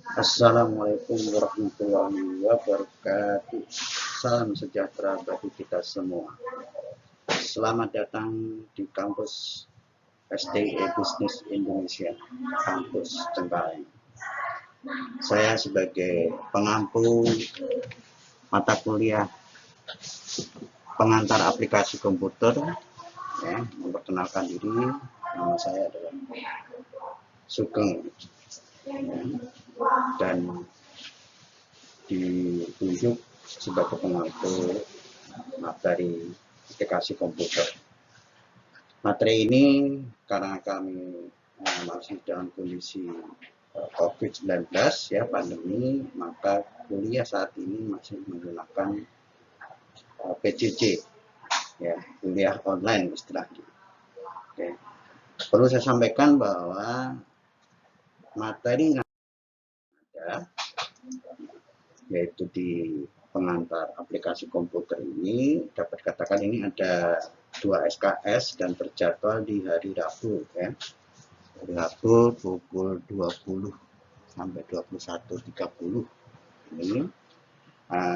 Assalamualaikum warahmatullahi wabarakatuh. Salam sejahtera bagi kita semua. Selamat datang di kampus SDE Bisnis Indonesia, kampus Cengkareng. Saya sebagai pengampu mata kuliah pengantar aplikasi komputer, ya, memperkenalkan diri. Nama saya adalah Sugeng, ya, dan ditunjuk sebagai pengampu materi aplikasi komputer. Materi ini karena kami masih dalam kondisi COVID-19, ya, pandemi, maka kuliah saat ini masih menggunakan PJJ, ya, kuliah online istilahnya. Oke. Perlu saya sampaikan bahwa materi yang ada, yaitu di pengantar aplikasi komputer ini, dapat dikatakan ini ada 2 SKS dan terjadwal di hari Rabu, ya. Hari Rabu pukul 20 sampai 21.30 ini.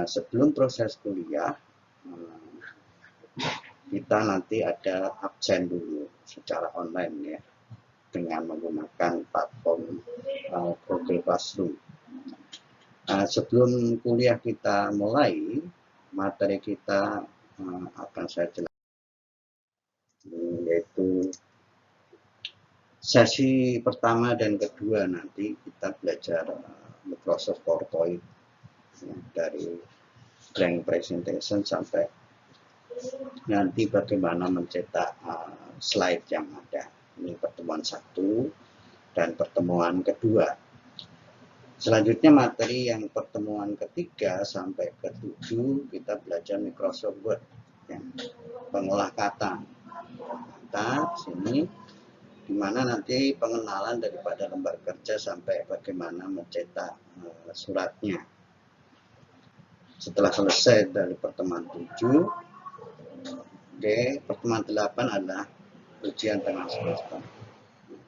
Sebelum proses kuliah, kita nanti ada absen dulu secara online, ya, dengan menggunakan platform Google Classroom. Sebelum kuliah kita mulai, materi kita akan saya jelaskan, yaitu sesi pertama dan kedua nanti kita belajar Microsoft PowerPoint, ya, dari blank presentation sampai nanti bagaimana mencetak slide yang ada. Ini pertemuan 1 dan pertemuan kedua. Selanjutnya materi yang pertemuan ketiga sampai ke-7 kita belajar Microsoft Word, ya, pengolah kata sini, di mana nanti pengenalan daripada lembar kerja sampai bagaimana mencetak suratnya. Setelah selesai dari pertemuan 7, pertemuan 8 adalah ujian tengah semester.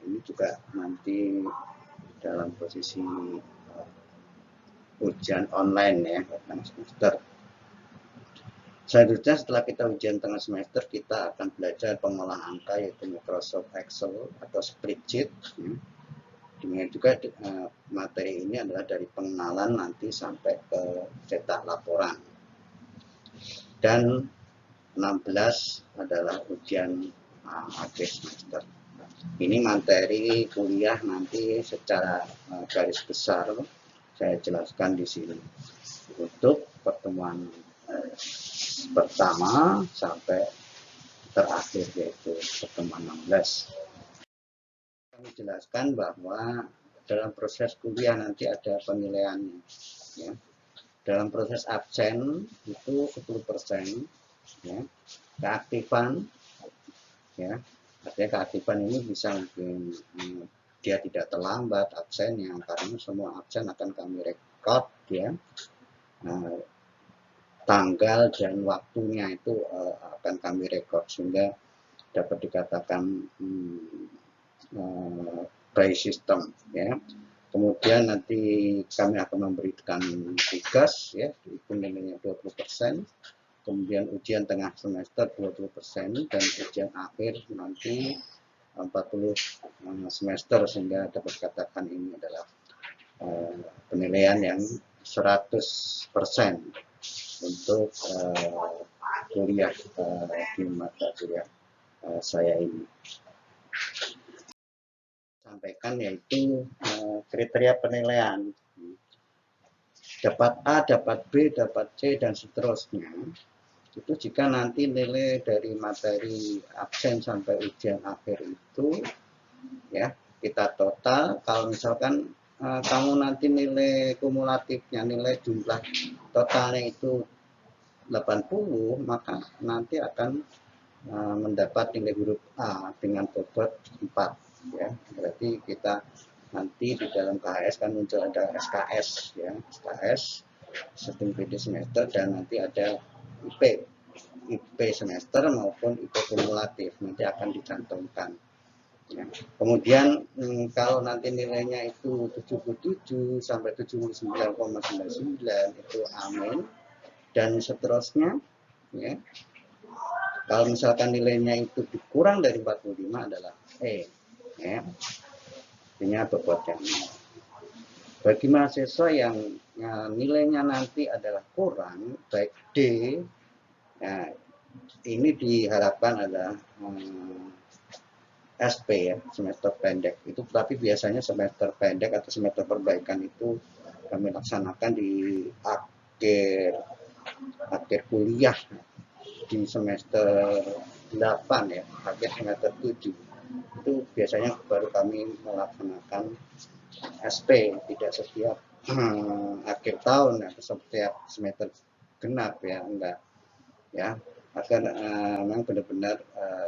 Ini juga nanti dalam posisi ujian online, ya, tengah semester. Selanjutnya setelah kita ujian tengah semester, kita akan belajar pengolah angka, yaitu Microsoft Excel atau spreadsheet. Demikian juga materi ini adalah dari pengenalan nanti sampai ke cetak laporan. Dan 16 adalah ujian akhir semester. Ini materi kuliah nanti secara garis besar saya jelaskan di sini untuk pertemuan pertama sampai terakhir, yaitu pertemuan 16. Kami jelaskan bahwa dalam proses kuliah nanti ada penilaiannya, ya. Dalam proses absen itu 10%, ya. Keaktifan, ya, artinya keaktifan ini bisa mungkin dia tidak terlambat absennya, karena semua absen akan kami rekod, ya. Tanggal dan waktunya itu akan kami rekod sehingga dapat dikatakan by system, ya. Kemudian nanti kami akan memberikan tugas, ya, dihitung nilainya 20%. Kemudian ujian tengah semester 20% dan ujian akhir nanti 40 semester, sehingga dapat dikatakan ini adalah penilaian yang 100% untuk kuliah di mata kuliah saya ini. Sampaikan yaitu kriteria penilaian, dapat A, dapat B, dapat C, dan seterusnya. Itu jika nanti nilai dari materi absen sampai ujian akhir itu, ya, kita total. Kalau misalkan kamu nanti nilai kumulatifnya, nilai jumlah totalnya itu 80, maka nanti akan mendapat nilai huruf A dengan bobot 4, ya. Berarti kita nanti di dalam KHS kan muncul ada SKS, ya, SKS sistem kredit semester, dan nanti ada IP semester maupun IP kumulatif nanti akan dicantumkan. Ya. Kemudian kalau nanti nilainya itu 77 sampai 79,99 itu amin, dan seterusnya. Ya. Kalau misalkan nilainya itu kurang dari 45 adalah E. Ya. Artinya bobotnya. Bagi mahasiswa yang nilainya nanti adalah kurang, baik D, ya, ini diharapkan adalah SP ya, semester pendek itu, tapi biasanya semester pendek atau semester perbaikan itu kami laksanakan di akhir kuliah di semester 8 ya, akhir semester 7 itu biasanya baru kami melaksanakan SP, tidak setiap akhir tahun atau setiap semester genap ya, enggak ya, agar memang benar-benar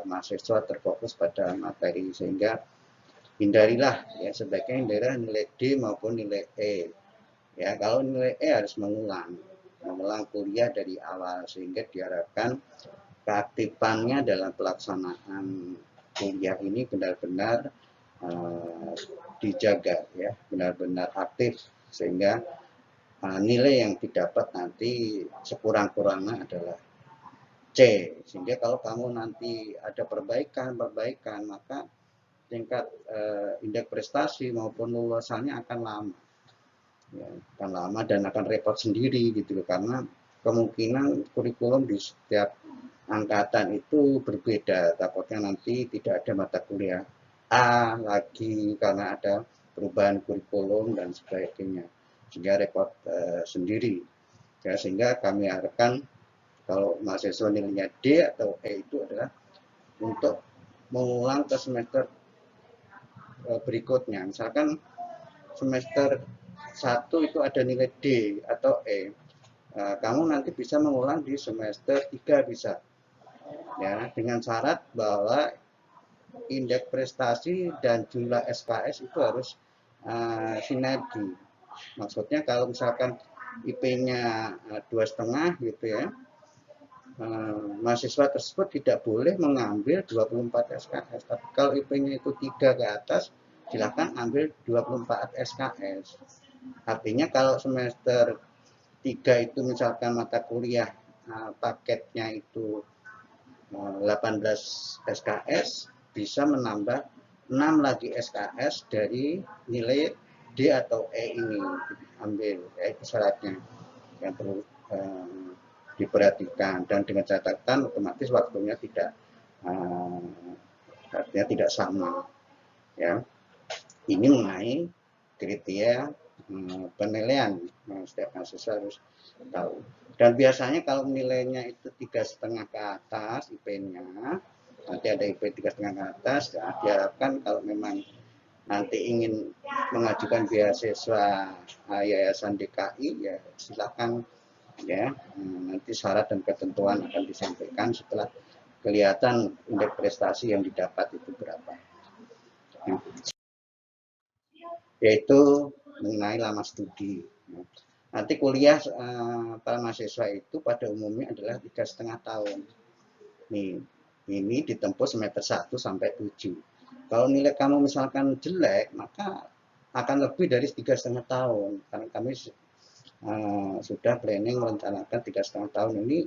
mahasiswa terfokus pada materi, sehingga hindarilah ya, sebaiknya hindarilah nilai D maupun nilai E ya. Kalau nilai E harus mengulang kuliah dari awal, sehingga diharapkan keaktifannya dalam pelaksanaan kuliah ini benar-benar dijaga ya, benar-benar aktif, sehingga nilai yang didapat nanti sekurang-kurangnya adalah C, sehingga kalau kamu nanti ada perbaikan, maka tingkat indeks prestasi maupun lulusannya akan lama, ya, akan lama dan akan repot sendiri gitu, karena kemungkinan kurikulum di setiap angkatan itu berbeda, takutnya nanti tidak ada mata kuliah A lagi karena ada perubahan kurikulum dan sebagainya, sehingga repot sendiri ya. Sehingga kami harapkan kalau mahasiswa nilainya D atau E itu adalah untuk mengulang ke semester berikutnya. Misalkan semester 1 itu ada nilai D atau E, kamu nanti bisa mengulang di semester 3 bisa ya, dengan syarat bahwa indeks prestasi dan jumlah SKS itu harus sinergi. Maksudnya kalau misalkan IP-nya 2,5 gitu ya, mahasiswa tersebut tidak boleh mengambil 24 SKS. Tapi kalau IP-nya itu 3 ke atas, silakan ambil 24 SKS. Artinya kalau semester 3 itu misalkan mata kuliah paketnya itu 18 SKS, bisa menambah 6 lagi SKS dari nilai D atau E ini ambil, ya itu syaratnya yang perlu diperhatikan, dan dengan catatan otomatis waktunya artinya tidak sama ya. Ini mengenai kriteria penilaian setiap mahasiswa harus tahu. Dan biasanya kalau nilainya itu 3,5 ke atas IP-nya, nanti ada IP 3,5 ke atas ya, diharapkan kalau memang nanti ingin mengajukan beasiswa Yayasan DKI ya silakan ya, nanti syarat dan ketentuan akan disampaikan setelah kelihatan indeks prestasi yang didapat itu berapa, yaitu mengenai lama studi. Nanti kuliah para mahasiswa itu pada umumnya adalah 3,5 tahun. Nih, ini ditempuh semester 1 sampai 7. Kalau nilai kamu misalkan jelek, maka akan lebih dari 3,5 tahun, karena kami sudah planning merencanakan 3,5 tahun ini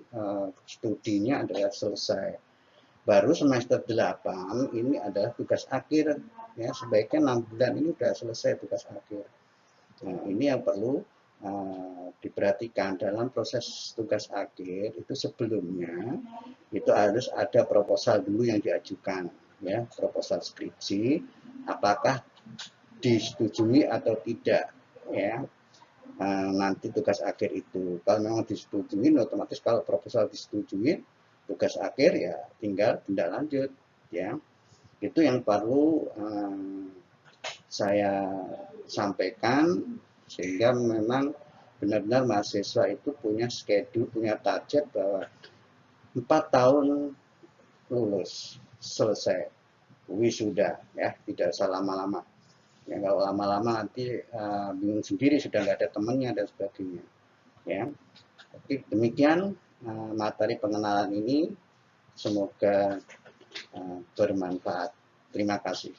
studinya adalah selesai. Baru semester 8 ini adalah tugas akhir ya, sebaiknya 6 bulan ini sudah selesai tugas akhir. Nah, ini yang perlu diperhatikan dalam proses tugas akhir itu. Sebelumnya itu harus ada proposal dulu yang diajukan ya, proposal skripsi apakah disetujui atau tidak ya. Nanti tugas akhir itu kalau memang disetujui, otomatis kalau proposal disetujui, tugas akhir ya tinggal tindak lanjut ya. Itu yang perlu saya sampaikan, sehingga memang benar-benar mahasiswa itu punya schedule, punya target bahwa 4 tahun lulus selesai wisuda ya, tidak usah lama-lama. Ya, kalau lama-lama nanti bingung sendiri, sudah nggak ada temannya dan sebagainya ya. Jadi demikian materi pengenalan ini, semoga bermanfaat. Terima kasih.